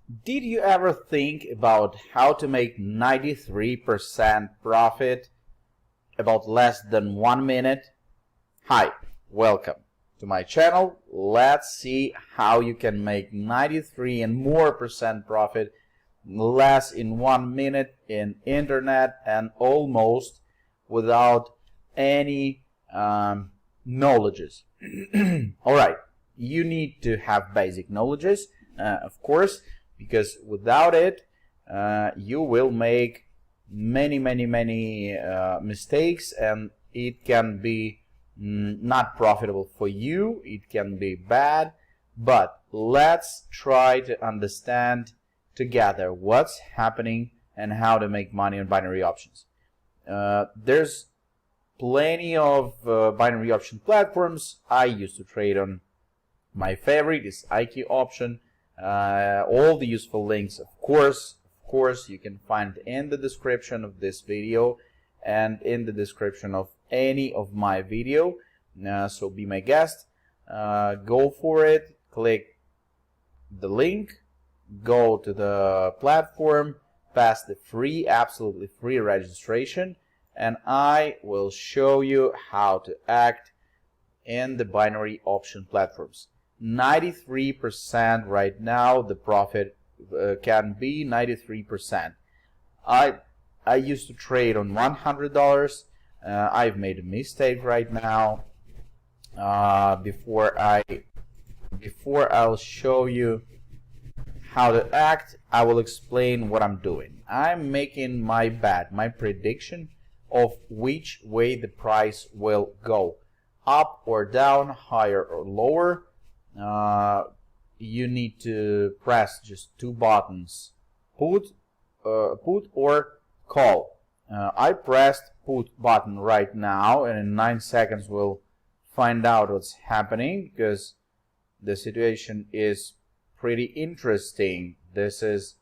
Did you ever think about how to make 93% profit about less than 1 minute? Hi, welcome to my channel. Let's see how you can make 93 and more percent profit less in 1 minute in internet and almost without any knowledges. All right, you need to have basic knowledges, of course, because without it you will make many mistakes, and it can be not profitable for you. It can be bad. But let's try to understand together what's happening and how to make money on binary options. There's plenty of binary option platforms. I used to trade on my favorite is IQ Option. All the useful links, of course, you can find in the description of this video and in the description of any of my video. So be my guest. Go for it. Click the link. Go to the platform. Pass the free, absolutely free registration, and I will show you how to act in the binary option platforms. 93% right now, the profit can be 93%. I used to trade on $100. I've made a mistake right now. Before I'll show you how to act, I will explain what I'm doing. I'm making my bet, my prediction of which way the price will go, up or down, higher or lower. You need to press just two buttons, put or call. I pressed put button right now, and in 9 seconds we'll find out what's happening, because the situation is pretty interesting. This is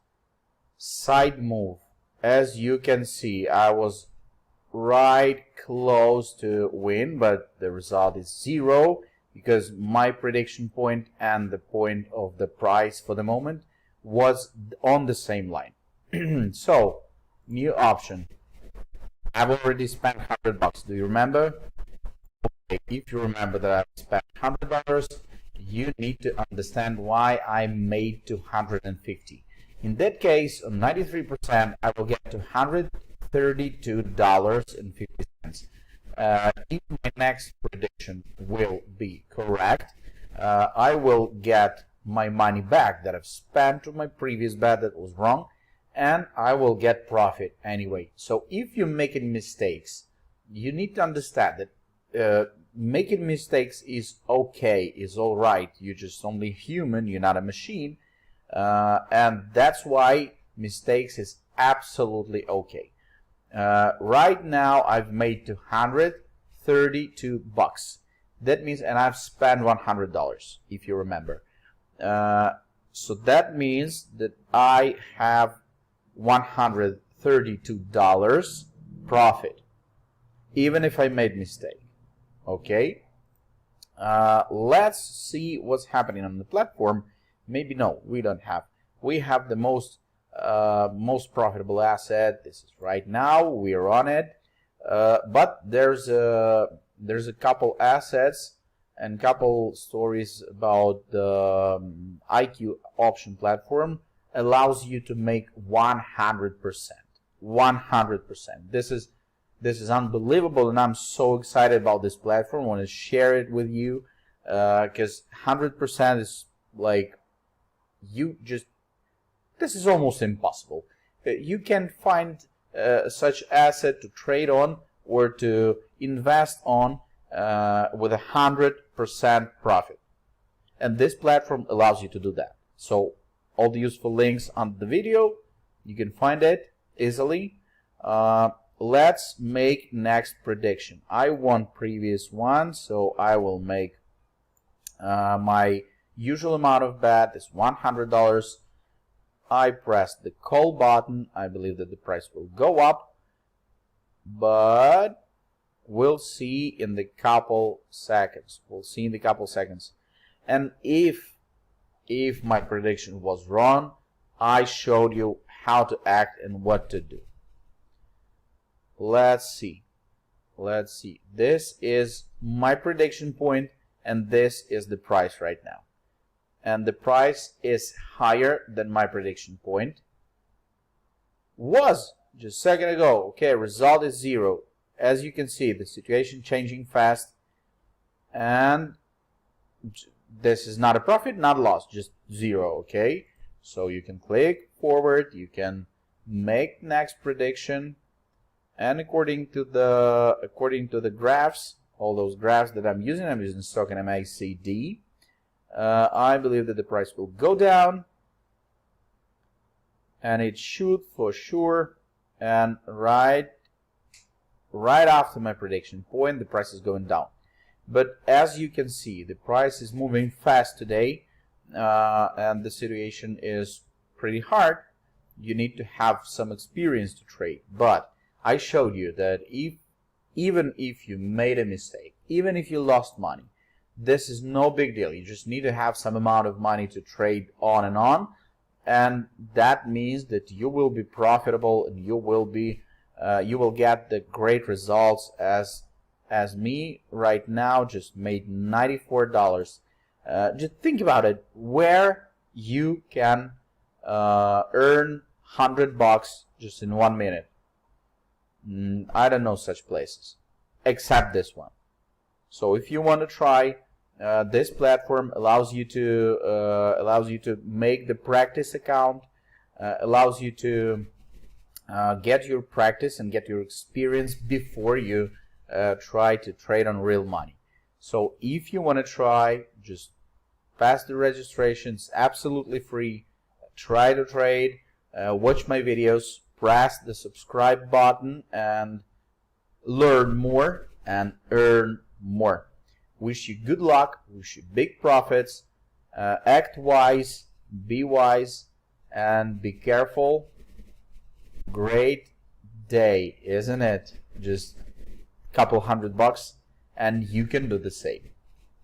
side move. As you can see, I was right close to win, but the result is 0, because my prediction point and the point of the price for the moment was on the same line. So, new option. I've already spent $100. Do you remember? Okay, if you remember that I spent $100, you need to understand why I made $250. In that case, on 93%, I will get to $132.50. If my next prediction will be correct, I will get my money back that I've spent on my previous bet that was wrong, and I will get profit anyway. So if you're making mistakes, you need to understand that making mistakes is okay, is all right. You're just only human, you're not a machine, and that's why mistakes is absolutely okay. Right now I've made $232. That means, and I've spent $100, if you remember. So that means that I have $132 profit, even if I made mistake. Okay. Let's see what's happening on the platform. Maybe no, we don't have. We have the most profitable asset. This is right now. We're on it. But there's a couple assets and couple stories about the IQ Option platform allows you to make 100%. 100%. This is unbelievable, and I'm so excited about this platform. I want to share it with you, because 100% is like, this is almost impossible. You can find such asset to trade on or to invest on with 100% profit, and this platform allows you to do that. So all the useful links on the video, you can find it easily. Let's make next prediction. I won previous one, so I will make my usual amount of bet is $100. I press the call button. I believe that the price will go up, but we'll see in the couple seconds. And if my prediction was wrong, I showed you how to act and what to do. Let's see. This is my prediction point, and this is the price right now. And the price is higher than my prediction point. Was just a second ago. Okay, result is 0. As you can see, the situation changing fast, and this is not a profit, not a loss, just 0. Okay, so you can click forward, you can make next prediction, and according to the graphs, all those graphs that I'm using stock and MACD. I believe that the price will go down, and it should for sure. And right after my prediction point, the price is going down. But as you can see, the price is moving fast today, and the situation is pretty hard. You need to have some experience to trade. But I showed you that even if you made a mistake, even if you lost money, this is no big deal. You just need to have some amount of money to trade on, and that means that you will be profitable, and you will get the great results as me right now just made $94. Just think about it, where you can earn $100 just in 1 minute. I don't know such places except this one. So if you want to try, this platform allows you to make the practice account, allows you to get your practice and get your experience before you try to trade on real money. So if you want to try, just pass the registration. It's absolutely free. Try to trade, watch my videos, press the subscribe button, and learn more and earn more. Wish you good luck, wish you big profits. Act wise, be wise, and be careful. Great day, isn't it? Just a couple $100 and you can do the same.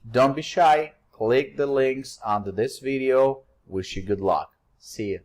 Don't be shy. Click the links under this video. Wish you good luck. See you.